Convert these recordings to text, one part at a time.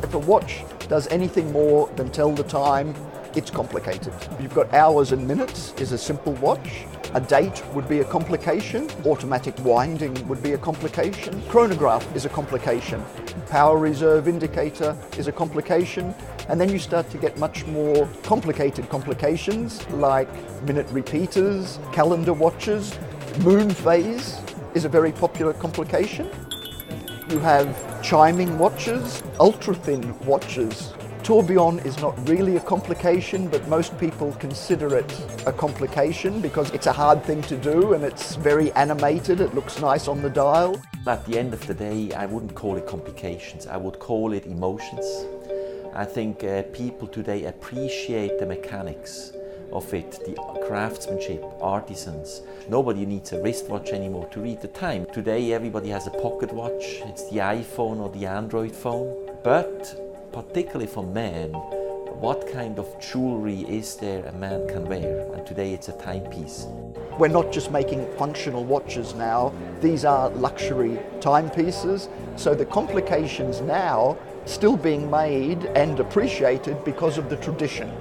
If a watch does anything more than tell the time, it's complicated. You've got hours and minutes is a simple watch. A date would be a complication. Automatic winding would be a complication. Chronograph is a complication. Power reserve indicator is a complication. And then you start to get much more complicated complications like minute repeaters, calendar watches. Moon phase is a very popular complication. You have chiming watches, ultra-thin watches. Tourbillon is not really a complication, but most people consider it a complication because it's a hard thing to do and it's very animated, it looks nice on the dial. At the end of the day, I wouldn't call it complications, I would call it emotions. I think people today appreciate the mechanics of it, the craftsmanship, artisans. Nobody needs a wristwatch anymore to read the time. Today everybody has a pocket watch, it's the iPhone or the Android phone. But particularly for men, what kind of jewelry is there a man can wear? And today it's a timepiece. We're not just making functional watches now, these are luxury timepieces. So the complications now still being made and appreciated because of the tradition.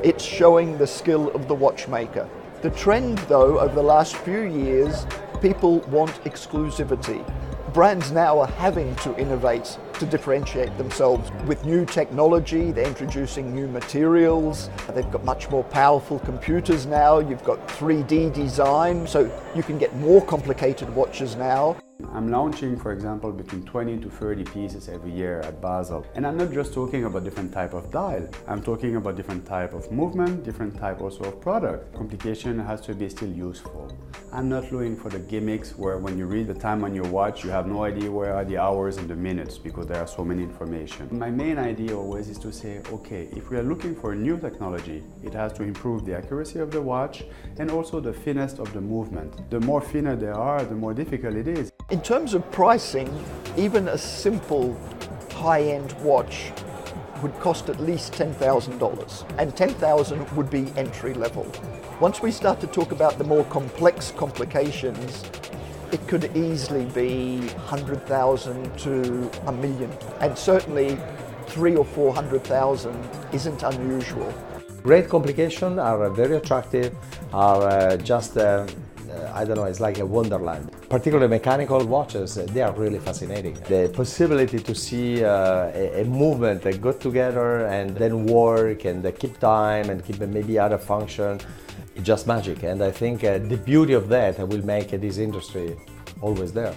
It's showing the skill of the watchmaker. The trend though, over the last few years, people want exclusivity. Brands now are having to innovate to differentiate themselves with new technology. They're introducing new materials. They've got much more powerful computers now. You've got 3D design, so you can get more complicated watches now. I'm launching, for example, between 20 to 30 pieces every year at Basel. And I'm not just talking about different type of dial. I'm talking about different type of movement, different type also of product. Complication has to be still useful. I'm not looking for the gimmicks where when you read the time on your watch, you have no idea where are the hours and the minutes because there are so many information. My main idea always is to say, okay, if we are looking for a new technology, it has to improve the accuracy of the watch and also the finesse of the movement. The more thinner they are, the more difficult it is. In terms of pricing, even a simple high-end watch would cost at least $10,000, and $10,000 would be entry level. Once we start to talk about the more complex complications, it could easily be 100,000 to $1 million, and certainly 300,000 or 400,000 isn't unusual. Great complications are very attractive, are just I don't know, it's like a wonderland. Particularly mechanical watches, they are really fascinating. The possibility to see a movement that go together and then work and keep time and keep maybe other function, it's just magic. And I think the beauty of that will make this industry always there.